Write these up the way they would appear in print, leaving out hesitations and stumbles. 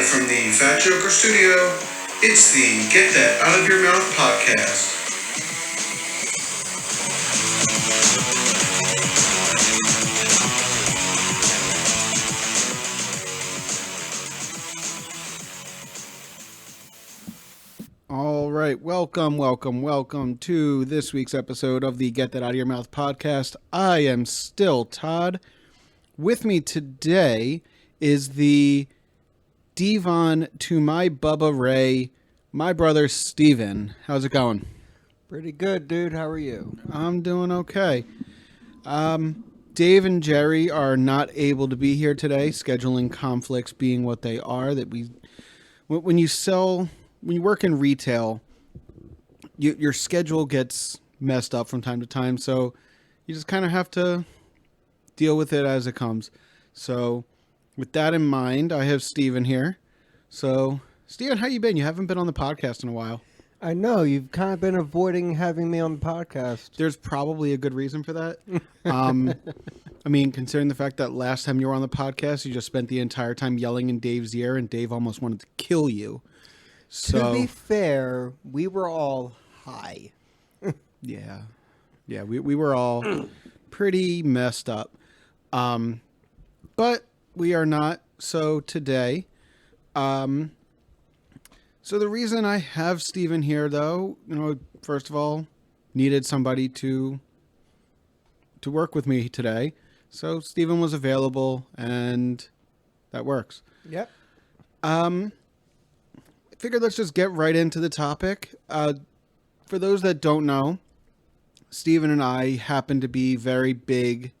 Live from the Fat Joker Studio, it's the Get That Out of Your Mouth podcast. All right, welcome to this week's episode of the Get That Out of Your Mouth podcast. I am still Todd. With me today is the Devon to my Bubba Ray, my brother Steven. How's it going? Pretty good, dude. How are you? I'm doing okay. Dave and Jerry are not able to be here today, scheduling conflicts being what they are. When you work in retail, your schedule gets messed up from time to time, so you just kind of have to deal with it as it comes. So with that in mind, I have Steven here. So, Steven, how you been? You haven't been on the podcast in a while. I know. You've kind of been avoiding having me on the podcast. There's probably a good reason for that. I mean, considering the fact that last time you were on the podcast, you just spent the entire time yelling in Dave's ear, and Dave almost wanted to kill you. So, to be fair, we were all high. Yeah, we were all pretty messed up. But we are not. So today, so the reason I have Steven here, though, first of all, needed somebody to work with me today. So Steven was available, and that works. Yep. Figured let's just get right into the topic. For those that don't know, Steven and I happen to be very big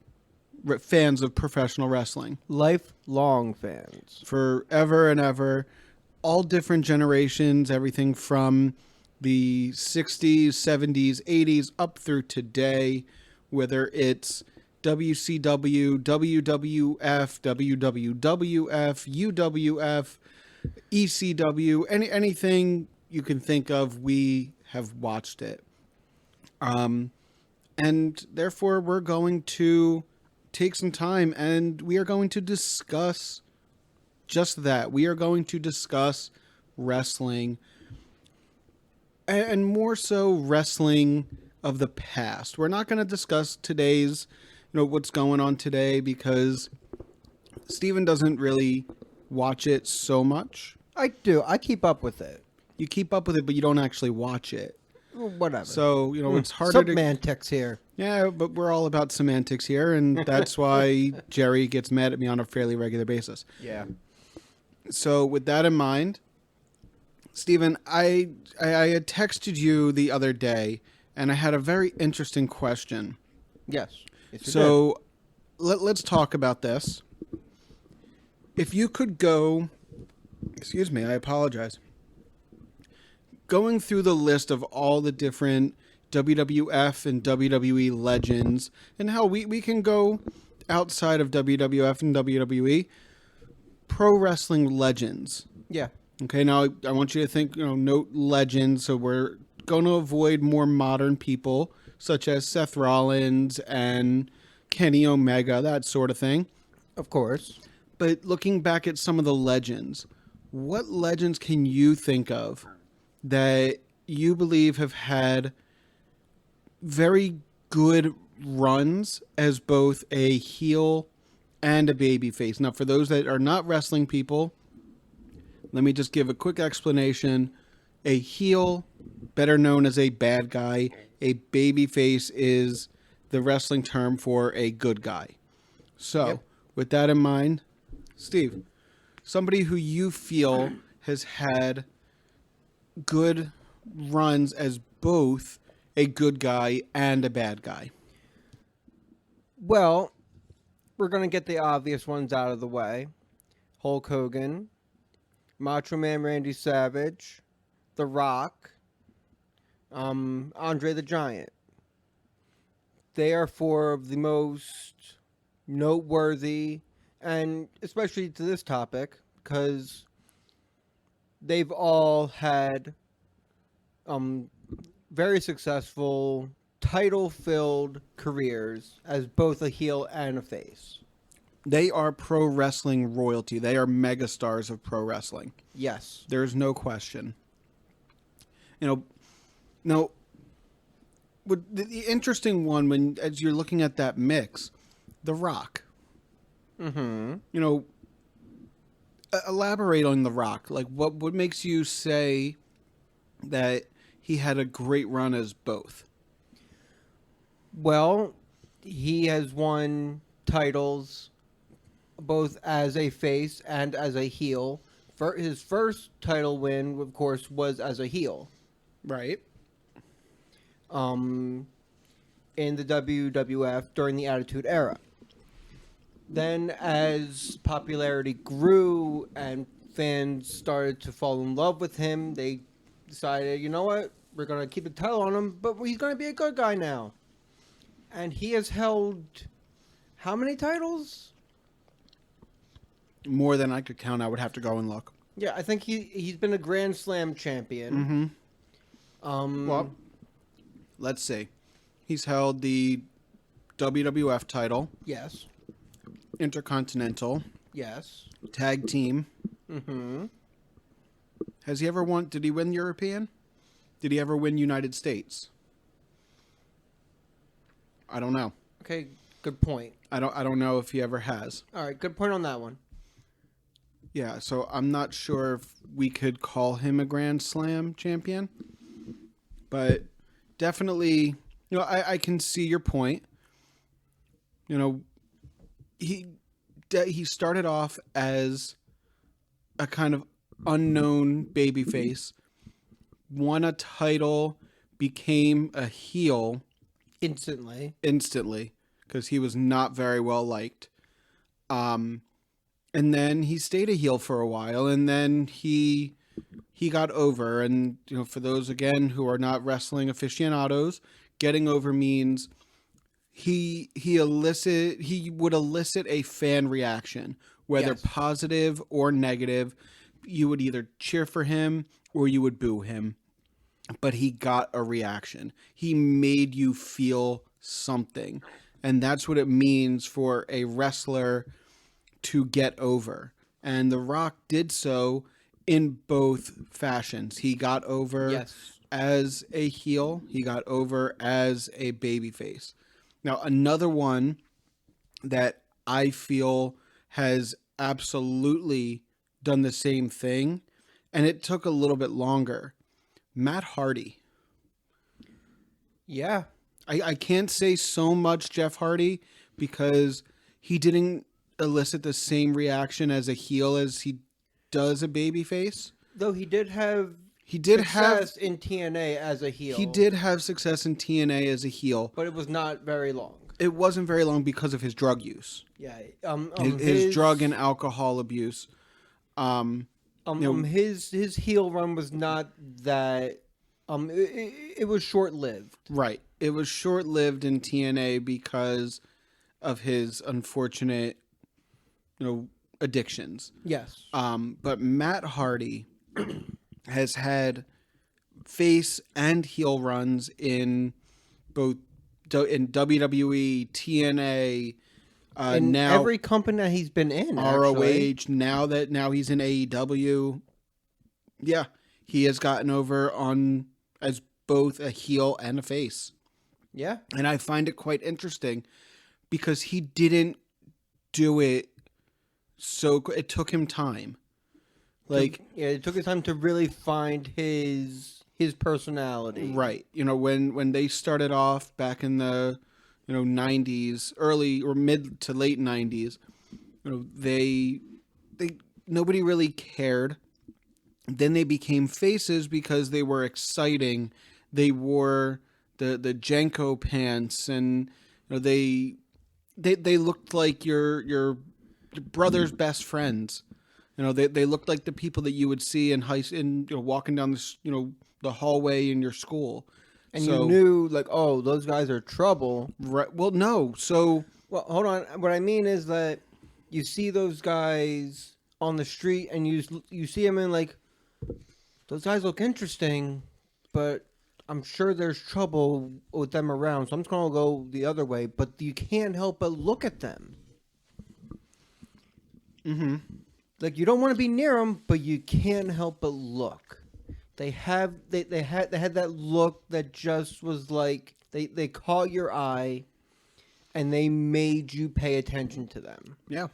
fans of professional wrestling. Lifelong fans. Forever and ever. All different generations, everything from the 60s, 70s, 80s, up through today, whether it's WCW, WWF, WWWF, UWF, ECW, anything you can think of, we have watched it. And therefore, we're going to take some time and we are going to discuss just that. We are going to discuss wrestling, and more so wrestling of the past. We're not going to discuss today's, what's going on today, because Steven doesn't really watch it so much. I do. I keep up with it. You keep up with it, but you don't actually watch it. Whatever. So, it's harder Semantics here. Yeah, but we're all about semantics here, and that's why Jerry gets mad at me on a fairly regular basis. Yeah. So with that in mind, Steven, I had texted you the other day, and I had a very interesting question. Yes. So let's talk about this. If you could go, excuse me, I apologize. Going through the list of all the different WWF and WWE legends, and how we can go outside of WWF and WWE, pro wrestling legends. Yeah. Okay, now I want you to think, note legends, so we're going to avoid more modern people, such as Seth Rollins and Kenny Omega, that sort of thing. Of course. But looking back at some of the legends, what legends can you think of that you believe have had very good runs as both a heel and a babyface? Now, for those that are not wrestling people, let me just give a quick explanation. A heel, better known as a bad guy. A babyface is the wrestling term for a good guy. So, yep. With that in mind, Steve, somebody who you feel has had good runs as both a good guy and a bad guy. Well, we're going to get the obvious ones out of the way. Hulk Hogan, Macho Man Randy Savage, The Rock, Andre the Giant. They are four of the most noteworthy, and especially to this topic, because they've all had very successful, title-filled careers as both a heel and a face. They are pro wrestling royalty. They are megastars of pro wrestling. Yes. There's no question. Now, the interesting one as you're looking at that mix, The Rock. Mm-hmm. Elaborate on The Rock. Like, what makes you say that he had a great run as both? Well, he has won titles both as a face and as a heel. His first title win, of course, was as a heel. Right. In the WWF during the Attitude Era. Then, as popularity grew and fans started to fall in love with him, they decided, you know what, we're going to keep the title on him, but he's going to be a good guy now. And he has held how many titles? More than I could count. I would have to go and look. Yeah, I think he's been a Grand Slam champion. Mm-hmm. Well, let's see. He's held the WWF title. Yes. Intercontinental. Yes. Tag team. Mm-hmm. Has he ever won? Did he win European? Did he ever win United States? I don't know. Okay, good point. I don't know if he ever has. All right, good point on that one. Yeah, so I'm not sure if we could call him a Grand Slam champion, but definitely, I can see your point. He started off as a kind of unknown babyface, won a title, became a heel instantly because he was not very well liked. And then he stayed a heel for a while, and then he got over. And for those again who are not wrestling aficionados, getting over means he would elicit a fan reaction, whether Yes. positive or negative. You would either cheer for him or you would boo him, but he got a reaction. He made you feel something, and that's what it means for a wrestler to get over. And The Rock did so in both fashions. He got over Yes. as a heel. He got over as a babyface. Now, another one that I feel has absolutely done the same thing, and it took a little bit longer. Matt Hardy. Yeah. I can't say so much Jeff Hardy because he didn't elicit the same reaction as a heel as he does a babyface. Though he did have success in TNA as a heel. He did have success in TNA as a heel, but it was not very long. It wasn't very long because of his drug use. Yeah. His drug and alcohol abuse. His heel run was not that. It was short lived. Right. It was short lived in TNA because of his unfortunate, addictions. Yes. But Matt Hardy has had face and heel runs in both in WWE, TNA, in now every company that he's been in, ROH. Actually. Now he's in AEW. Yeah, he has gotten over on as both a heel and a face. Yeah, and I find it quite interesting because he didn't do it. So it took him time. It took his time to really find his personality. Right. When they started off back in the 90s, early or mid to late 90s, they nobody really cared. Then they became faces because they were exciting. They wore the Jenko pants, and they looked like your brother's best friends. They looked like the people that you would see in walking down the hallway in your school. And you knew, those guys are trouble. Right. Well, no. Well, hold on. What I mean is that you see those guys on the street, and you see them in those guys look interesting, but I'm sure there's trouble with them around, so I'm just gonna go the other way. But you can't help but look at them. Mm-hmm. Like, you don't want to be near them, but you can't help but look. They had that look that just was like they caught your eye, and they made you pay attention to them. Yeah.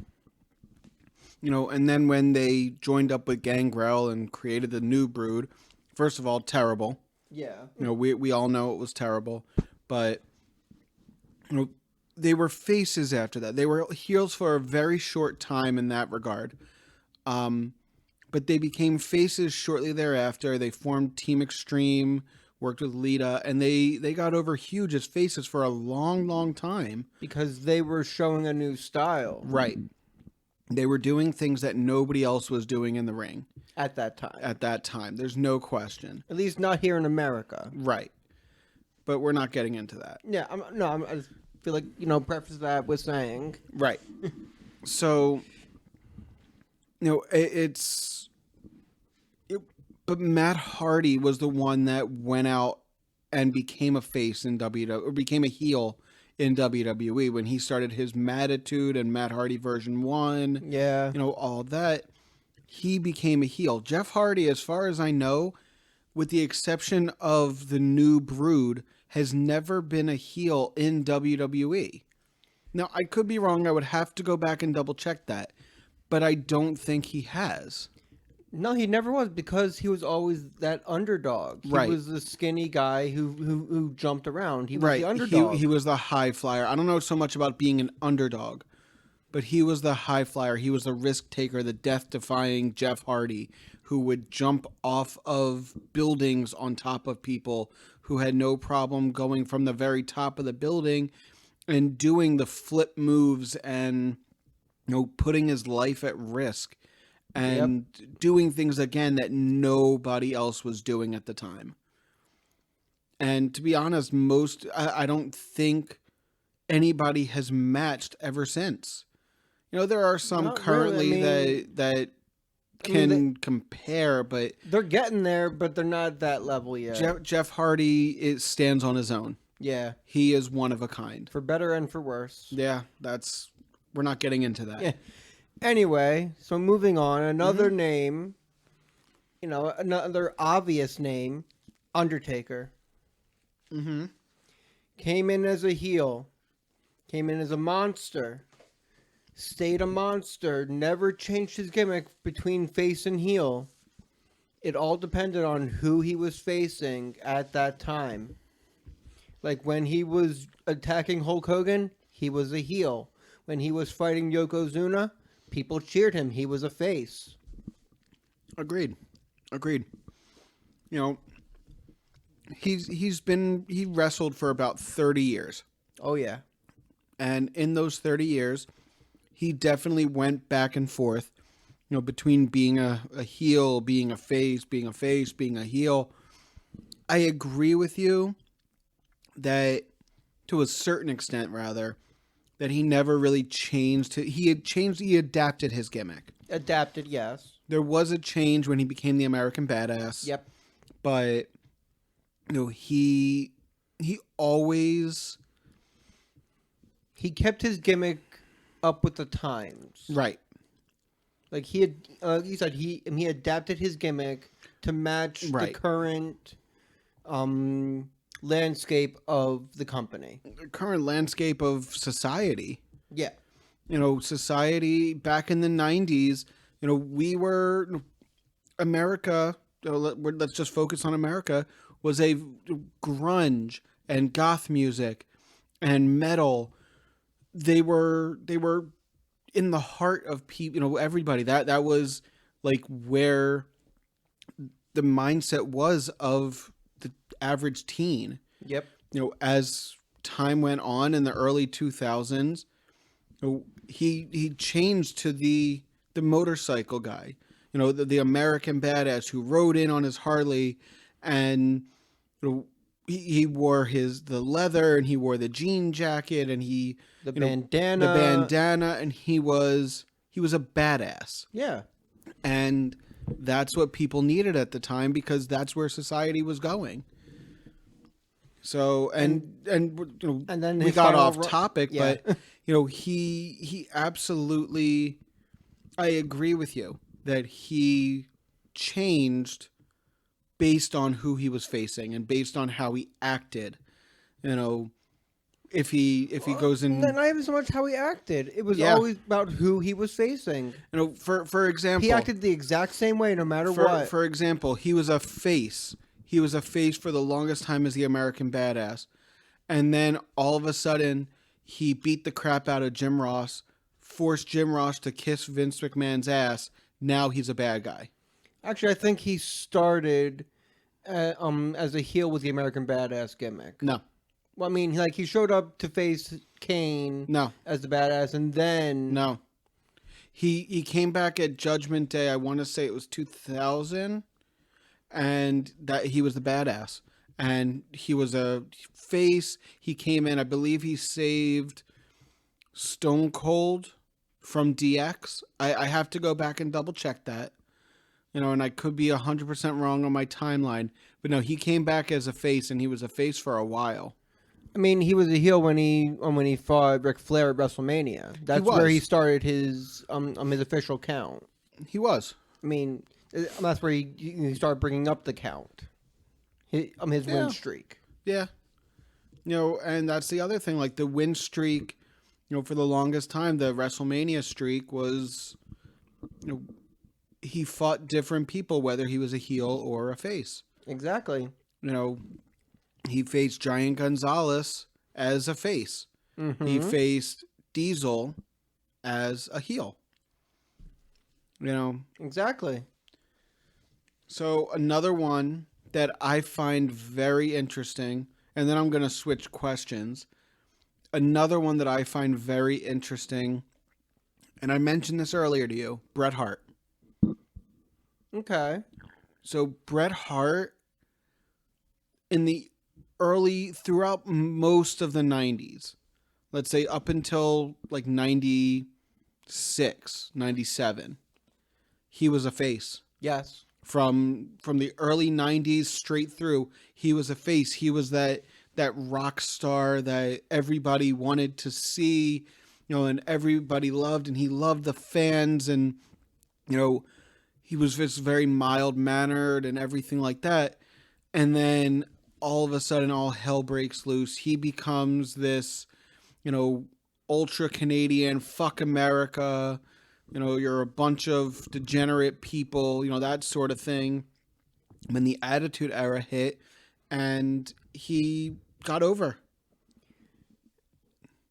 And then when they joined up with Gangrel and created the new Brood, first of all, terrible. Yeah. We all know it was terrible, but they were faces after that. They were heels for a very short time in that regard. But they became faces shortly thereafter. They formed Team Extreme, worked with Lita, and they got over huge as faces for a long, long time. Because they were showing a new style. Right. They were doing things that nobody else was doing in the ring. At that time. There's no question. At least not here in America. Right. But we're not getting into that. Yeah, I just feel like, preface that with saying. Right. So, but Matt Hardy was the one that went out and became a face in WWE, or became a heel in WWE when he started his Mattitude and Matt Hardy version 1. Yeah. All that. He became a heel. Jeff Hardy, as far as I know, with the exception of the new Brood, has never been a heel in WWE. Now, I could be wrong. I would have to go back and double check that. But I don't think he has. No, he never was, because he was always that underdog. He Right. was the skinny guy who jumped around. He was the underdog. He was the high flyer. I don't know so much about being an underdog, but he was the high flyer. He was the risk taker, the death-defying Jeff Hardy, who would jump off of buildings on top of people, who had no problem going from the very top of the building and doing the flip moves and putting his life at risk and doing things again that nobody else was doing at the time. And to be honest, I don't think anybody has matched ever since. There are some Not currently really. that can compare, but They're getting there, but they're not at that level yet. Jeff Hardy stands on his own. Yeah. He is one of a kind. For better and for worse. Yeah, we're not getting into that. Yeah. Anyway, so moving on, another name, another obvious name, Undertaker. Mm-hmm. Came in as a heel, came in as a monster, stayed a monster, never changed his gimmick between face and heel. It all depended on who he was facing at that time. Like when he was attacking Hulk Hogan, he was a heel. When he was fighting Yokozuna, people cheered him. He was a face. Agreed. He wrestled for about 30 years. Oh, yeah. And in those 30 years, he definitely went back and forth, between being a heel, being a face, being a heel. I agree with you that, to a certain extent rather, that he never really changed. He adapted his gimmick. Adapted, yes. There was a change when he became the American Badass. Yep. But, he always... He kept his gimmick up with the times. Right. Like he had, you said he adapted his gimmick to match the current landscape of the company. The current landscape of society. Yeah. Society back in the 90s, we were... America, let's just focus on America, was a grunge and goth music and metal. They were in the heart of people, everybody. That was like where the mindset was of the average teen. Yep. As time went on in the early 2000s, he changed to the motorcycle guy, the American Badass who rode in on his Harley, and he wore the leather, and he wore the jean jacket, and the bandana, and he was a badass. Yeah. And that's what people needed at the time, because that's where society was going. So, and then we got off topic, yeah. but he absolutely I agree with you that he changed based on who he was facing and based on how he acted. You know, if he goes in, Not even so much how he acted. It was Yeah. always about who he was facing. you know, for example, He acted the exact same way no matter what. For example, he was a face. He was a face for the longest time as the American Badass. And then all of a sudden, he beat the crap out of Jim Ross, forced Jim Ross to kiss Vince McMahon's ass. Now he's a bad guy. Actually, I think he started as a heel with the American Badass gimmick. No, Well, I mean, like he showed up to face Kane no, as the badass, and then no. He came back at Judgment Day. I want to say it was 2000, and that he was the badass. And he was a face. He came in. I believe he saved Stone Cold from DX. I have to go back and double check that. You know, and I could be 100% wrong on my timeline. But no, he came back as a face, and he was a face for a while. I mean, he was a heel when he fought Ric Flair at WrestleMania. That's was. where he started his official count. He was. I mean, that's where he started bringing up the count. His win streak. Yeah. You know, and that's the other thing. Like the win streak, you know, for the longest time, the WrestleMania streak was, you know, he fought different people, whether he was a heel or a face. Exactly. You know, he faced Giant Gonzalez as a face. Mm-hmm. He faced Diesel as a heel. You know. Exactly. So another one that I find very interesting, and then I'm going to switch questions. Another one that I find very interesting, and I mentioned this earlier to you, Bret Hart. Okay. So Bret Hart, in the throughout most of the 90s, let's say up until like 96, 97, he was a face. Yes. From the early 90s straight through, he was a face. He was that rock star that everybody wanted to see, you know, and everybody loved, and he loved the fans, and, you know, he was just very mild-mannered and everything like that. And then all of a sudden, all hell breaks loose. He becomes this, you know, ultra-Canadian, fuck America, you know, you're a bunch of degenerate people, you know, that sort of thing. When the Attitude Era hit, and he got over.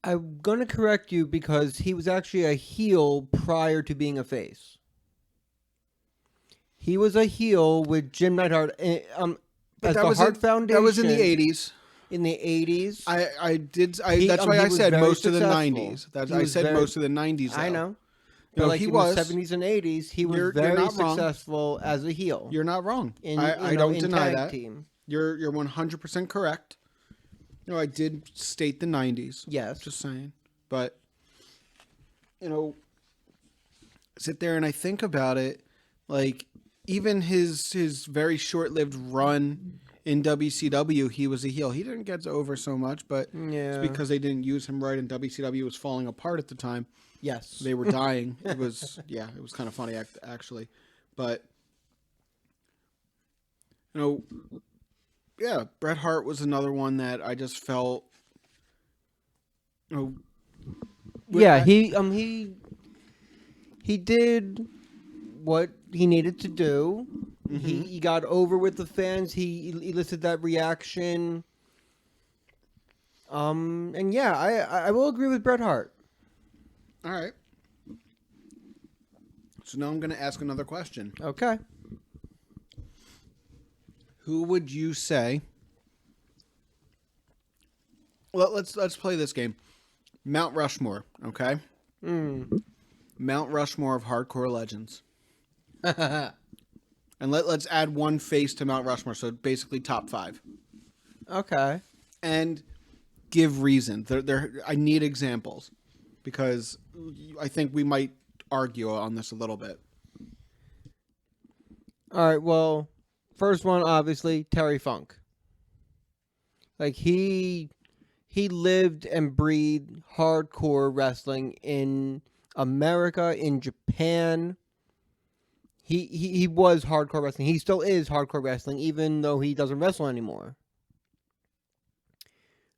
I'm going to correct you because he was actually a heel prior to being a face. He was a heel with Jim Neidhart as the Hart Foundation. That was in the 80s. In the 80s. That's why I said most of the successful. 90s. I said most of the 90s, though. I know. You know, But like in the 70s and 80s, he was very not wrong. successful as a heel. You're not wrong. In, I don't in deny tag that. Team. You're 100% correct. You know, I did state the 90s. Yes. Just saying. But, you know, sit there and I think about it, like, even his very short-lived run in WCW, he was a heel. He didn't get over so much, but it's because they didn't use him right, and WCW was falling apart at the time. Yes. They were dying. It was kind of funny, actually. But, you know, yeah, Bret Hart was another one that I just felt, you know. Yeah, he did what he needed to do. Mm-hmm. He got over with the fans. He elicited that reaction. And yeah, I will agree with Bret Hart. All right. So now I'm going to ask another question. Okay. Who would you say? Well, let's play this game. Mount Rushmore, okay? Mount Rushmore of hardcore legends. And let's add one face to Mount Rushmore, so basically top 5. Okay. And give reason. I need examples, because I think we might argue on this a little bit. All right, well, first one, obviously, Terry Funk. Like, he lived and breathed hardcore wrestling in America, in Japan. He was hardcore wrestling. He still is hardcore wrestling, even though he doesn't wrestle anymore.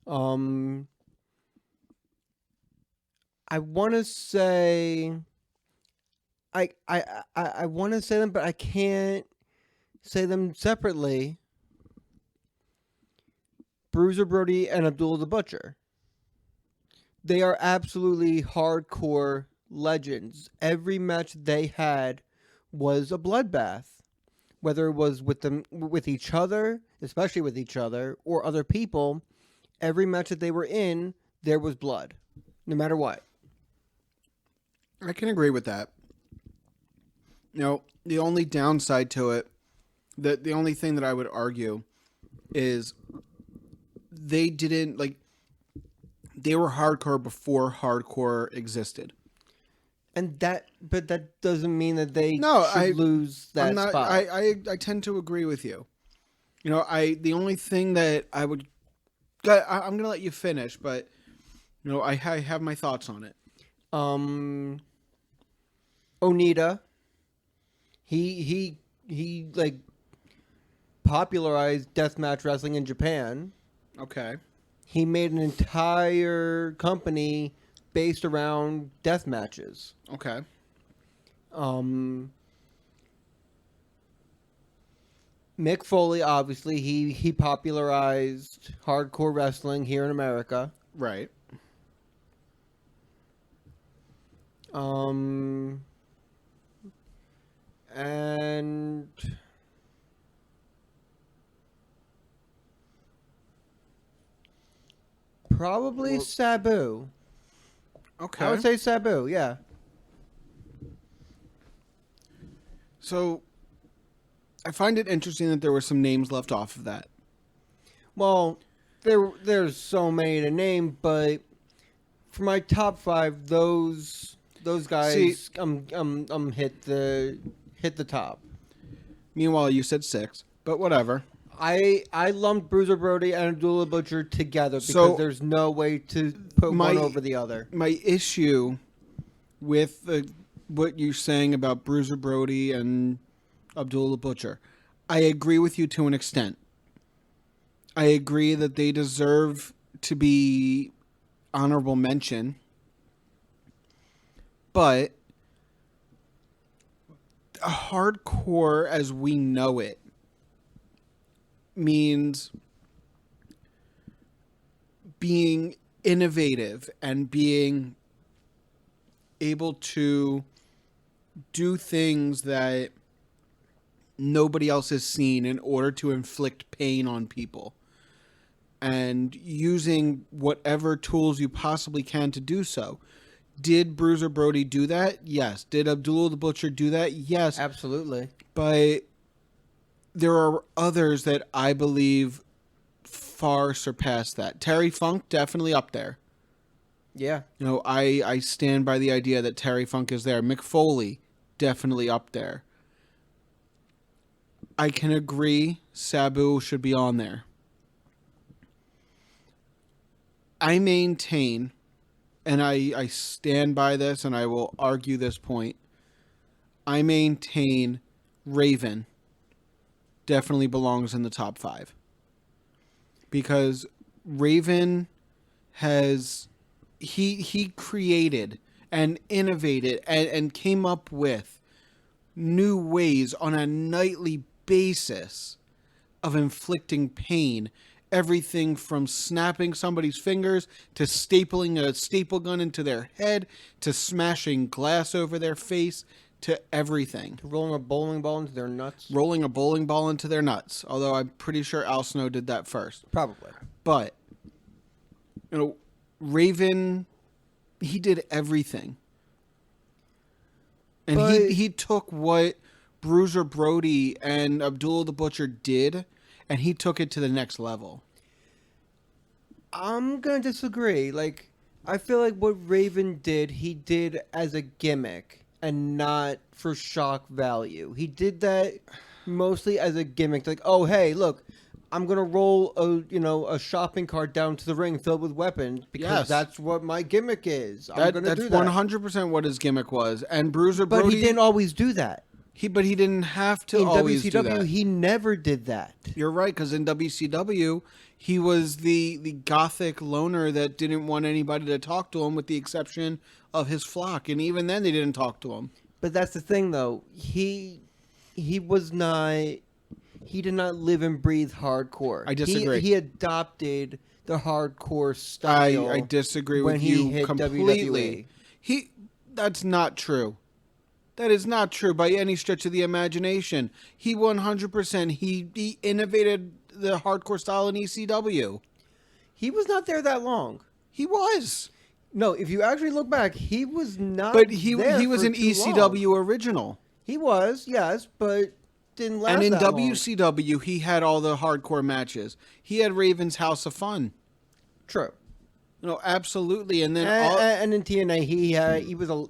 I want to say, I want to say them, but I can't say them separately. Bruiser Brody and Abdullah the Butcher. They are absolutely hardcore legends. Every match they had was a bloodbath, whether it was with each other, especially with each other, or other people. Every match that they were in, there was blood, no matter what. I can agree with that. You know, the only downside to it, the only thing that I would argue is they didn't, like, they were hardcore before hardcore existed. But that doesn't mean that they should lose that spot. I tend to agree with you. You know, the only thing that I would, I'm going to let you finish, but, you know, I have my thoughts on it. Onita, he like popularized deathmatch wrestling in Japan. Okay. He made an entire company based around death matches. Okay. Mick Foley, obviously, he popularized hardcore wrestling here in America. Right. And probably Sabu. Okay. I would say Sabu, yeah. So, I find it interesting that there were some names left off of that. Well, there's so many to name, but for my top 5, those guys, See, hit the top. Meanwhile, you said 6, but whatever. I lumped Bruiser Brody and Abdullah Butcher together because there's no way to put one over the other. My issue with what you're saying about Bruiser Brody and Abdullah Butcher, I agree with you to an extent. I agree that they deserve to be honorable mention, but hardcore as we know it means being innovative and being able to do things that nobody else has seen in order to inflict pain on people, and using whatever tools you possibly can to do so. Did Bruiser Brody do that? Yes. Did Abdullah the Butcher do that? Yes. Absolutely. But there are others that I believe far surpass that. Terry Funk, definitely up there. Yeah. You know, I stand by the idea that Terry Funk is there. Mick Foley, definitely up there. I can agree Sabu should be on there. I maintain, and I stand by this, and I will argue this point, I maintain Raven definitely belongs in the top 5. Because Raven has... He created and innovated and came up with new ways on a nightly basis of inflicting pain. Everything from snapping somebody's fingers to stapling a staple gun into their head to smashing glass over their face to everything. To rolling a bowling ball into their nuts. Rolling a bowling ball into their nuts. Although I'm pretty sure Al Snow did that first. Probably. But, you know, Raven, he did everything. And he took what Bruiser Brody and Abdullah the Butcher did, and he took it to the next level. I'm going to disagree. Like, I feel like what Raven did, he did as a gimmick and not for shock value. He did that mostly as a gimmick. Like, oh, hey, look, I'm gonna roll a shopping cart down to the ring filled with weapons because that's what my gimmick is. I'm gonna do that. That's 100% what his gimmick was. And Bruiser But Brody, he didn't always do that. But he didn't have to In always WCW, do that. he never did that. You're right, because in WCW, he was the gothic loner that didn't want anybody to talk to him, with the exception of his flock, and even then they didn't talk to him. But that's the thing, though. He was not. He did not live and breathe hardcore. I disagree. He adopted the hardcore style. I disagree when with he you hit completely. WWE. That's not true. That is not true by any stretch of the imagination. He 100%. He innovated the hardcore style in ECW. He was not there that long. He was. No, if you actually look back, he was not. But he was for an too ECW long. original. He was, yes, but didn't last. And in that long. WCW, he had all the hardcore matches. He had Raven's House of Fun. True. No, absolutely. And then and in TNA,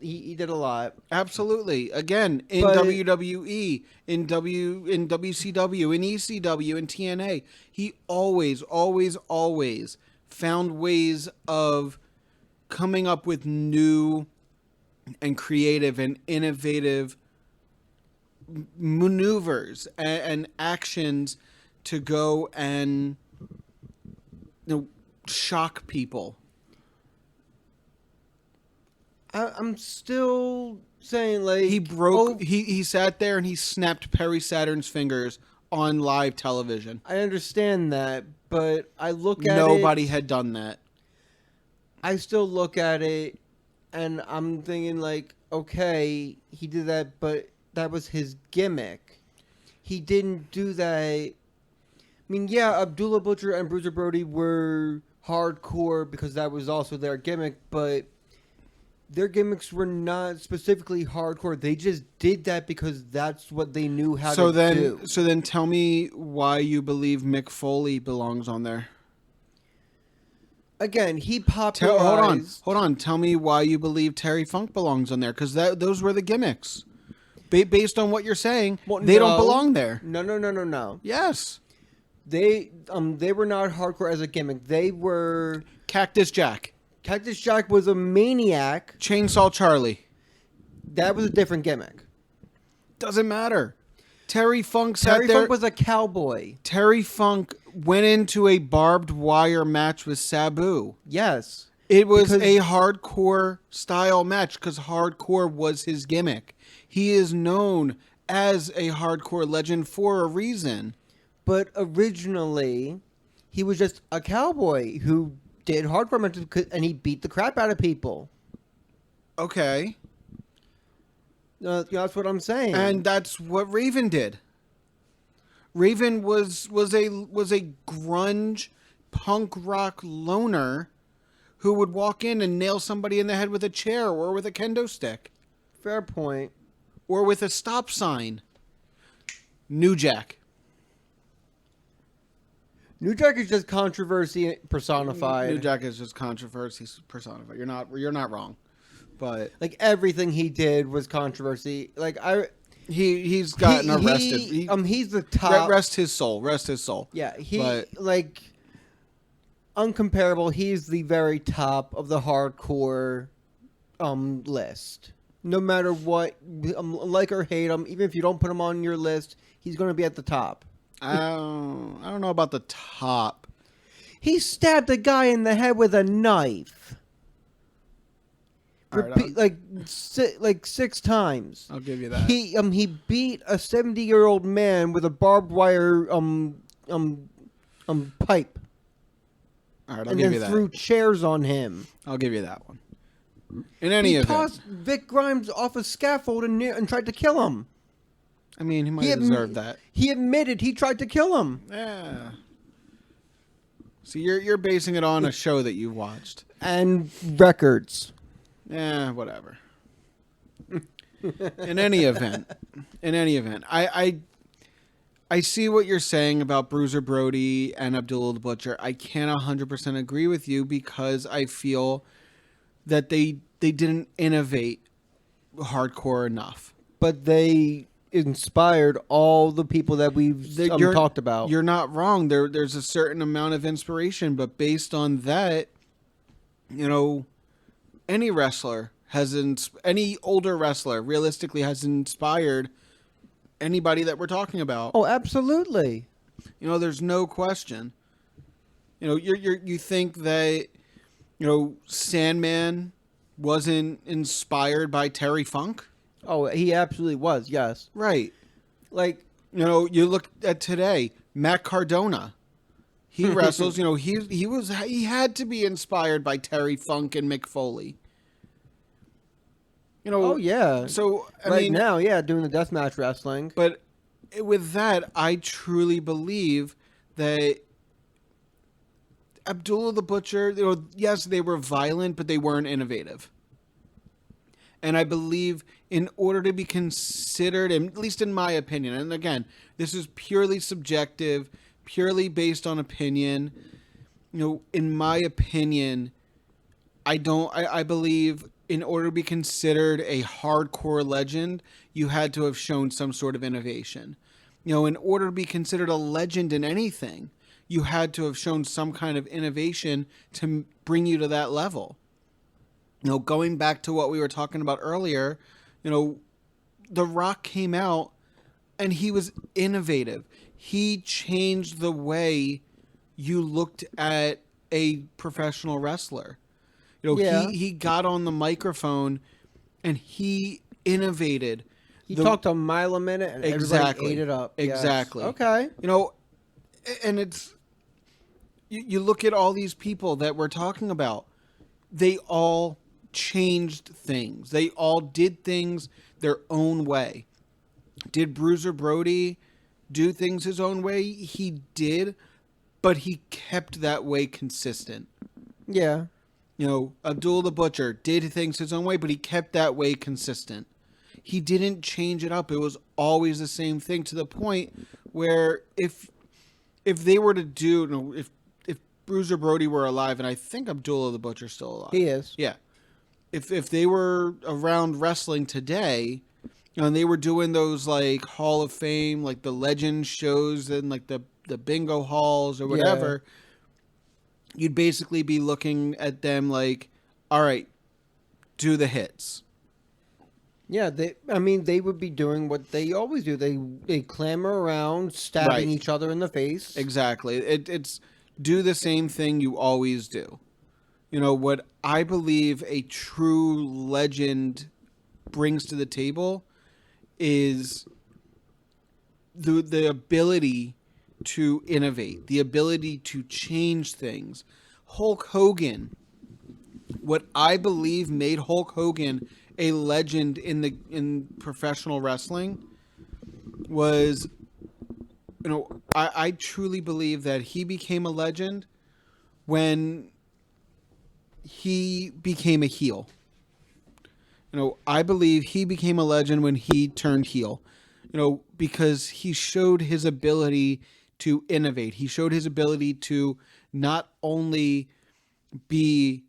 he did a lot. Absolutely. Again, in WWE, in WCW, in ECW, in TNA, he always found ways of coming up with new and creative and innovative maneuvers and actions to go and shock people. I'm still saying, like, He broke. He sat there and he snapped Perry Saturn's fingers on live television. I understand that, but I look at Nobody had done that. I still look at it, and I'm thinking, like, okay, he did that, but that was his gimmick. He didn't do that. I mean, yeah, Abdullah Butcher and Bruiser Brody were hardcore because that was also their gimmick, but their gimmicks were not specifically hardcore. They just did that because that's what they knew how to do. So then tell me why you believe Mick Foley belongs on there. Again, he popularized... Hold on. Tell me why you believe Terry Funk belongs on there, because those were the gimmicks. Based on what you're saying, they don't belong there. No. Yes. They were not hardcore as a gimmick. They were... Cactus Jack. Cactus Jack was a maniac. Chainsaw Charlie. That was a different gimmick. Doesn't matter. Terry Funk was a cowboy. Terry Funk went into a barbed wire match with Sabu. Yes. It was a hardcore style match because hardcore was his gimmick. He is known as a hardcore legend for a reason. But originally, he was just a cowboy who did hardcore matches and he beat the crap out of people. Okay. That's what I'm saying. And that's what Raven did. Raven was a grunge punk rock loner who would walk in and nail somebody in the head with a chair or with a kendo stick. Fair point. Or with a stop sign. New Jack. New Jack is just controversy personified. New Jack is just controversy personified. You're not wrong. But like everything he did was controversy. Like he's gotten arrested. He's the top. Rest his soul. Rest his soul. Yeah, like uncomparable. He's the very top of the hardcore list. No matter what, like or hate him, even if you don't put him on your list, he's going to be at the top. I don't know about the top. He stabbed a guy in the head with a knife. Like 6 times. I'll give you that. He beat a 70-year-old man with a barbed wire pipe. All right, I'll give you that. And then threw chairs on him. I'll give you that one. In any event, he tossed Vic Grimes off a scaffold and tried to kill him. I mean, he might have deserved that. He admitted he tried to kill him. Yeah. So you're basing it on a show that you watched and records. Yeah, whatever. In any event, I see what you're saying about Bruiser Brody and Abdullah the Butcher. I can't 100% agree with you because I feel that they didn't innovate hardcore enough. But they inspired all the people that we've talked about. You're not wrong. There's a certain amount of inspiration, but based on that, any wrestler any older wrestler realistically has inspired anybody that we're talking about. Oh, absolutely. There's no question. You think that Sandman wasn't inspired by Terry Funk? Oh, he absolutely was. Yes. Right. Like, you look at today, Matt Cardona. He wrestles. He had to be inspired by Terry Funk and Mick Foley. Oh yeah. So I right mean, now, yeah, doing the deathmatch wrestling. But with that, I truly believe that Abdullah the Butcher, yes, they were violent, but they weren't innovative. And I believe in order to be considered, at least in my opinion, and again, this is purely subjective, purely based on opinion. In my opinion, I believe in order to be considered a hardcore legend, you had to have shown some sort of innovation. In order to be considered a legend in anything, you had to have shown some kind of innovation to bring you to that level. Going back to what we were talking about earlier, The Rock came out and he was innovative. He changed the way you looked at a professional wrestler. He got on the microphone and he innovated. He talked a mile a minute and everybody ate it up. Exactly. Yes. Okay. And it's, you look at all these people that we're talking about, they all changed things. They all did things their own way. Did Bruiser Brody do things his own way? He did, but he kept that way consistent. Yeah. Abdul the Butcher did things his own way, but he kept that way consistent. He didn't change it up. It was always the same thing, to the point where if they were to do, if Bruiser Brody were alive, and I think Abdullah the Butcher's still alive. He is. Yeah. If they were around wrestling today, and they were doing those like Hall of Fame, like the legend shows and like the bingo halls or whatever, you'd basically be looking at them like, all right, do the hits. Yeah, they would be doing what they always do. They clamor around, stabbing each other in the face. Exactly. It's do the same thing you always do. What I believe a true legend brings to the table is the ability to innovate, the ability to change things. Hulk Hogan, what I believe made Hulk Hogan a legend in professional wrestling was, I truly believe that he became a legend when he became a heel. I believe he became a legend when he turned heel, because he showed his ability to innovate. He showed his ability to not only be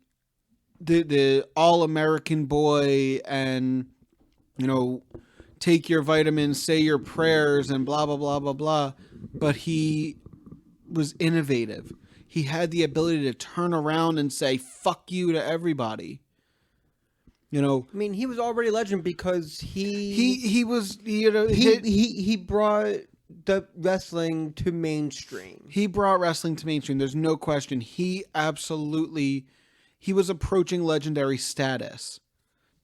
the all-American boy and, take your vitamins, say your prayers and blah, blah, blah, blah, blah, but he was innovative. He had the ability to turn around and say, fuck you to everybody. He was already a legend because he was, he brought the wrestling to mainstream. He brought wrestling to mainstream. There's no question. He was approaching legendary status.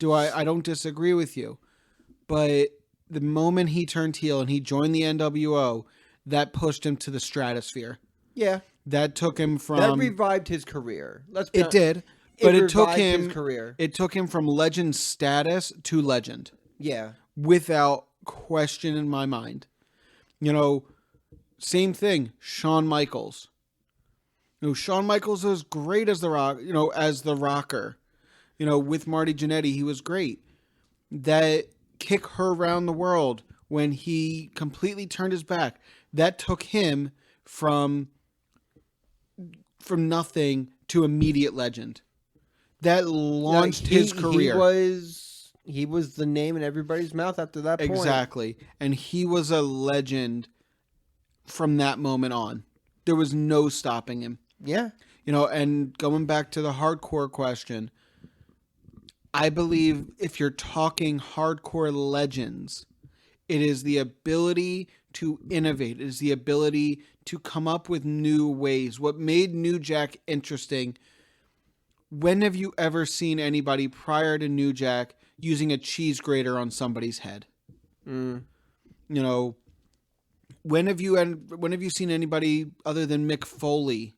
I don't disagree with you. But the moment he turned heel and he joined the NWO, that pushed him to the stratosphere. Yeah. That took him from... That revived his career. It did. But it took him... his career. It took him from legend status to legend. Yeah. Without question in my mind. Same thing. Shawn Michaels. Shawn Michaels was great as the Rock, as the Rocker. With Marty Jannetty, he was great. That kick her around the world when he completely turned his back, that took him from from nothing to immediate legend. That launched his career. he was the name in everybody's mouth after that point. Exactly. And he was a legend from that moment on. There was no stopping him. Yeah. And going back to the hardcore question, I believe if you're talking hardcore legends, it is the ability to innovate. It is the ability to come up with new ways. What made New Jack interesting, when have you ever seen anybody prior to New Jack using a cheese grater on somebody's head? When have you seen anybody other than Mick Foley,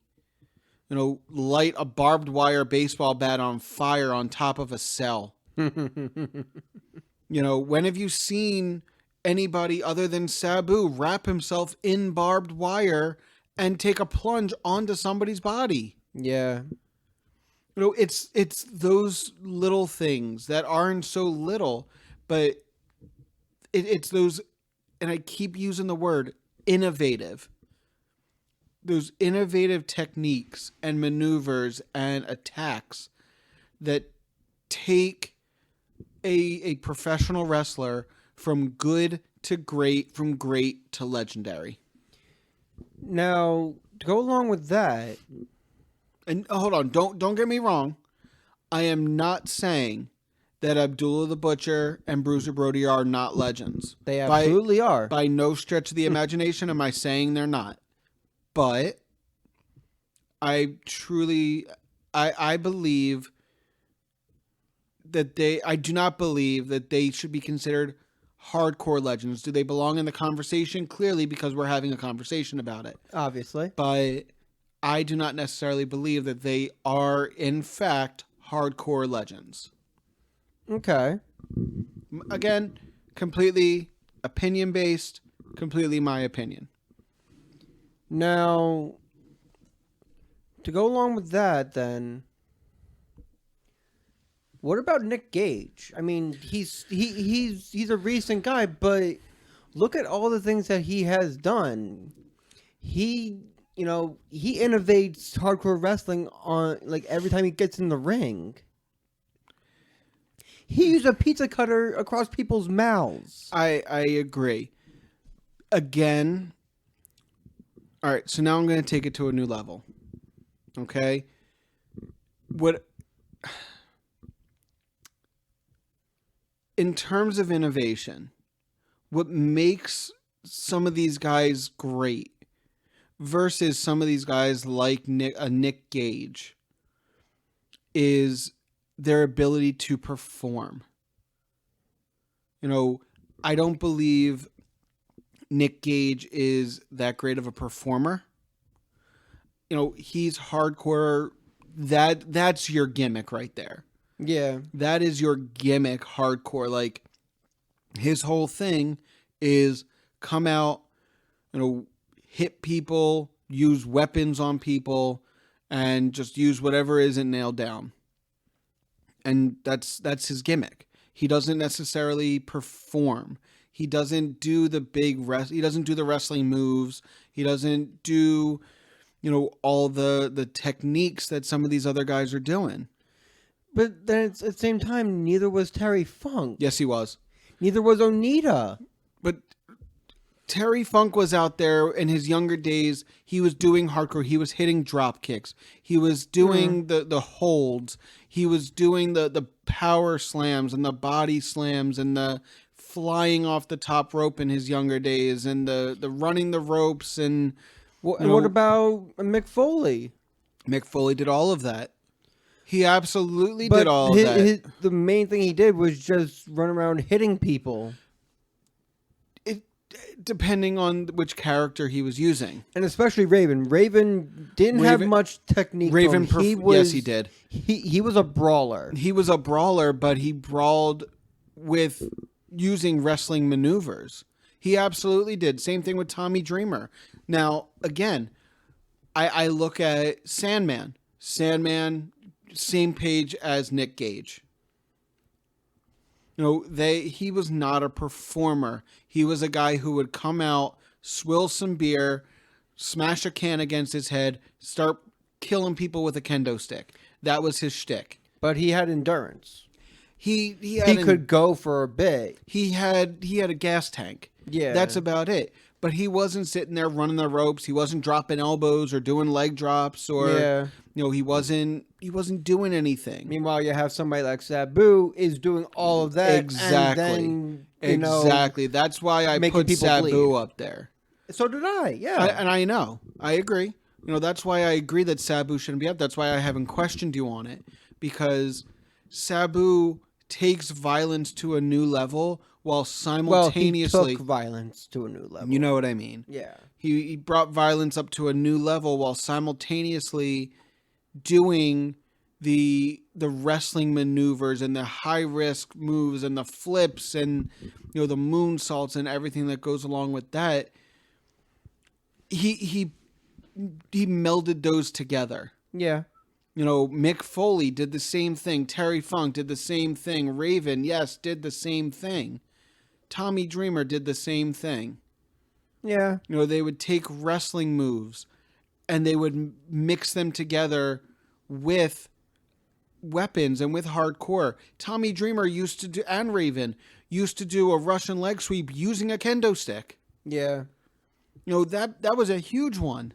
light a barbed wire baseball bat on fire on top of a cell? When have you seen anybody other than Sabu wrap himself in barbed wire and take a plunge onto somebody's body? Yeah. It's those little things that aren't so little, but it's those, and I keep using the word innovative. Those innovative techniques and maneuvers and attacks that take a professional wrestler from good to great, from great to legendary. Now, to go along with that, and hold on, don't get me wrong. I am not saying that Abdullah the Butcher and Bruiser Brody are not legends. they absolutely are. By no stretch of the imagination am I saying they're not. But I truly, I believe that I do not believe that they should be considered hardcore legends. Do they belong in the conversation? Clearly, because we're having a conversation about it. Obviously. But I do not necessarily believe that they are, in fact, hardcore legends. Okay. Again, completely opinion-based, completely my opinion. Now, to go along with that, then, what about Nick Gage? I mean, he's a recent guy, but look at all the things that he has done. He innovates hardcore wrestling on every time he gets in the ring. He used a pizza cutter across people's mouths. I agree. Again, all right, so now I'm going to take it to a new level. Okay? In terms of innovation, what makes some of these guys great versus some of these guys like Nick Gage is their ability to perform. I don't believe Nick Gage is that great of a performer. He's hardcore. That's your gimmick right there. Yeah. That is your gimmick, hardcore. His whole thing is come out, hit people, use weapons on people, and just use whatever isn't nailed down. And that's his gimmick. He doesn't necessarily perform. He doesn't do the he doesn't do the wrestling moves. He doesn't do, all the techniques that some of these other guys are doing. But then at the same time, neither was Terry Funk. Yes, he was. Neither was Onita. But Terry Funk was out there in his younger days. He was doing hardcore. He was hitting drop kicks. He was doing the holds. He was doing the power slams and the body slams and the flying off the top rope in his younger days and the running the ropes. And what about Mick Foley? Mick Foley did all of that. He absolutely did all of that. The main thing he did was just run around hitting people. Depending on which character he was using. And especially Raven. Raven didn't have much technique. Yes, he did. He was a brawler. He was a brawler, but he brawled with using wrestling maneuvers. He absolutely did. Same thing with Tommy Dreamer. Now, again, I look at Sandman. Sandman, same page as Nick Gage. He was not a performer. He was a guy who would come out, swill some beer, smash a can against his head, start killing people with a kendo stick. That was his shtick. But he had endurance. He could go for a bit. He had a gas tank. Yeah. That's about it. But he wasn't sitting there running the ropes. He wasn't dropping elbows or doing leg drops or he wasn't doing anything. Meanwhile, you have somebody like Sabu is doing all of that. Exactly. And then, exactly. That's why I put Sabu up there. So did I. Yeah. And I know. I agree. That's why I agree that Sabu shouldn't be up. That's why I haven't questioned you on it, because Sabu takes violence to a new level while simultaneously he took violence to a new level. You know what I mean? Yeah. He brought violence up to a new level while simultaneously doing the wrestling maneuvers and the high risk moves and the flips and the moonsaults and everything that goes along with that. He melded those together. Yeah. Mick Foley did the same thing. Terry Funk did the same thing. Raven, yes, did the same thing. Tommy Dreamer did the same thing. Yeah. They would take wrestling moves and they would mix them together with weapons and with hardcore. Tommy Dreamer used to do, and Raven used to do a Russian leg sweep using a kendo stick. Yeah. That was a huge one.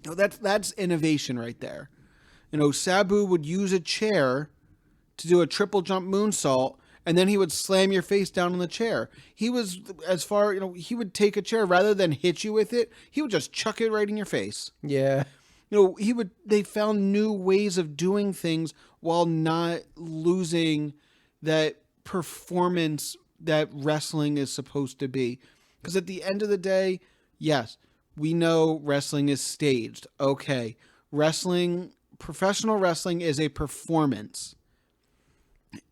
That's innovation right there. Sabu would use a chair to do a triple jump moonsault, and then he would slam your face down on the chair. He was, he would take a chair, rather than hit you with it, he would just chuck it right in your face. Yeah. They found new ways of doing things while not losing that performance that wrestling is supposed to be. Because at the end of the day, yes, we know wrestling is staged. Okay. Professional wrestling is a performance.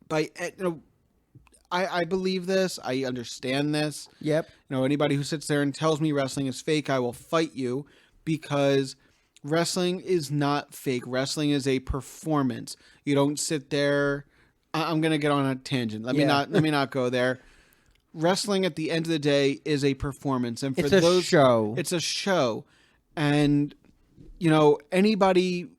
I believe this. I understand this. Yep. Anybody who sits there and tells me wrestling is fake, I will fight you, because wrestling is not fake. Wrestling is a performance. You don't sit there. I'm going to get on a tangent. Let me not go there. Wrestling at the end of the day is a performance, and for it's a show. It's a show, and anybody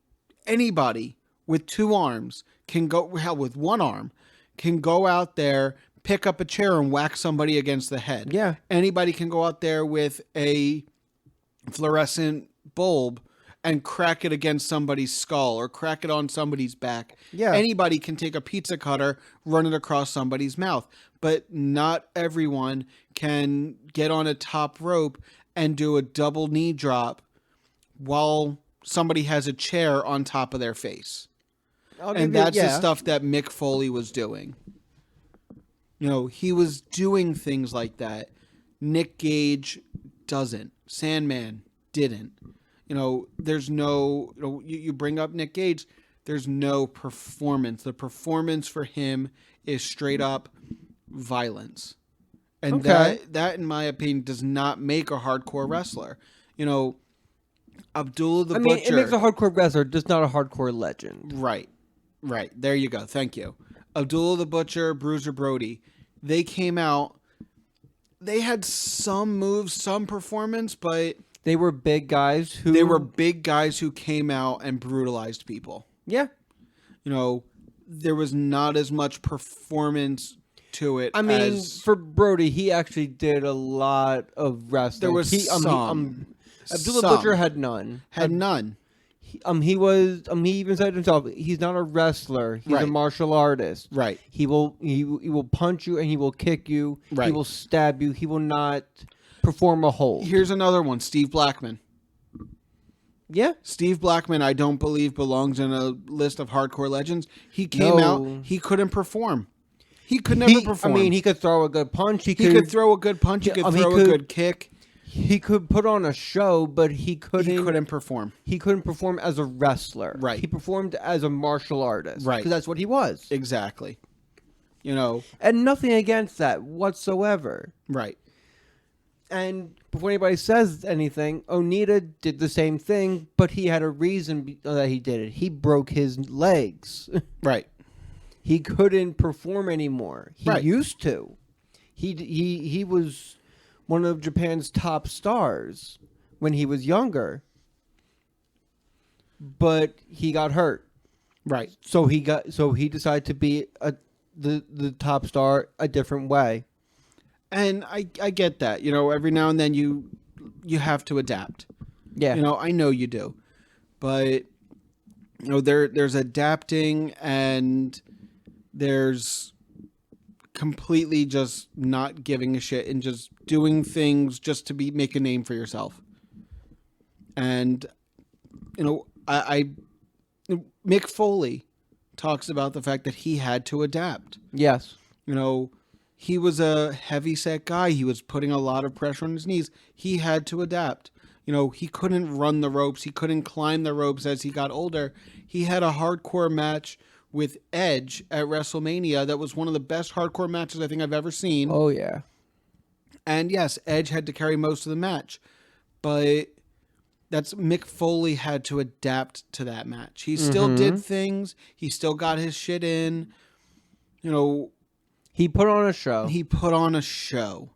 with two arms can go. Hell, with one arm can go out there, pick up a chair, and whack somebody against the head. Yeah. Anybody can go out there with a fluorescent bulb and crack it against somebody's skull or crack it on somebody's back. Yeah. Anybody can take a pizza cutter, run it across somebody's mouth. But not everyone can get on a top rope and do a double knee drop while somebody has a chair on top of their face. And that's the stuff that Mick Foley was doing. He was doing things like that. Nick Gage doesn't. Sandman didn't. There's no, you bring up Nick Gage, there's no performance. The performance for him is straight up violence. And that, in my opinion, does not make a hardcore wrestler. Abdullah the Butcher. It makes a hardcore wrestler, just not a hardcore legend. Right. There you go. Thank you. Abdullah the Butcher, Bruiser Brody. They came out. They had some moves, some performance, but they were big guys who came out and brutalized people. Yeah. There was not as much performance to it. For Brody, he actually did a lot of wrestling. There was some. Abdullah Butcher had none. He even said himself, he's not a wrestler. He's a martial artist. Right. He will punch you and he will kick you. Right. He will stab you. He will not perform a hold. Here's another one, Steve Blackman. Yeah. Steve Blackman, I don't believe belongs in a list of hardcore legends. He came out, he couldn't perform. He could never perform. He could throw a good punch. He could throw a good punch. He could throw a good kick. He could put on a show, but he couldn't perform. He couldn't perform as a wrestler. Right. He performed as a martial artist. Right. Because that's what he was. Exactly. And nothing against that whatsoever. Right. And before anybody says anything, Onita did the same thing, but he had a reason that he did it. He broke his legs. Right. He couldn't perform anymore. He Right. used to. He was one of Japan's top stars when he was younger. But he got hurt. Right. So he decided to be the top star a different way. And I get that. Every now and then you have to adapt. Yeah. I know you do. But there's adapting and there's completely just not giving a shit and just doing things just to make a name for yourself. And I Mick Foley talks about the fact that he had to adapt. Yes. He was a heavy-set guy. He was putting a lot of pressure on his knees. He had to adapt. He couldn't run the ropes. He couldn't climb the ropes as he got older. He had a hardcore match with Edge at WrestleMania that was one of the best hardcore matches I think I've ever seen. Oh, yeah. And yes, Edge had to carry most of the match. But that's Mick Foley had to adapt to that match. He still did things. He still got his shit in. He put on a show. He put on a show.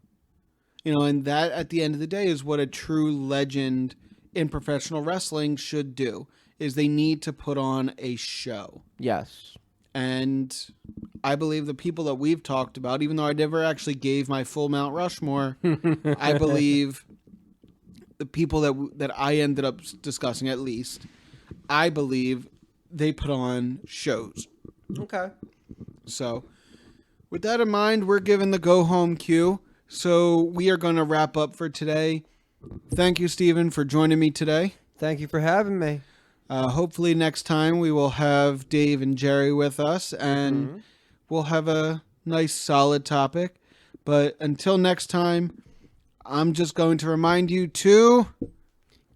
And that at the end of the day is what a true legend in professional wrestling should do, is they need to put on a show. Yes. And I believe the people that we've talked about, even though I never actually gave my full Mount Rushmore, I believe the people that I ended up discussing, at least, I believe they put on shows. Okay. So with that in mind, we're given the go home cue. So we are going to wrap up for today. Thank you, Stephen, for joining me today. Thank you for having me. Hopefully next time we will have Dave and Jerry with us, and we'll have a nice solid topic. But until next time, I'm just going to remind you to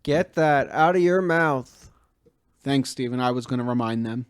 get that out of your mouth. Thanks, Stephen. I was going to remind them.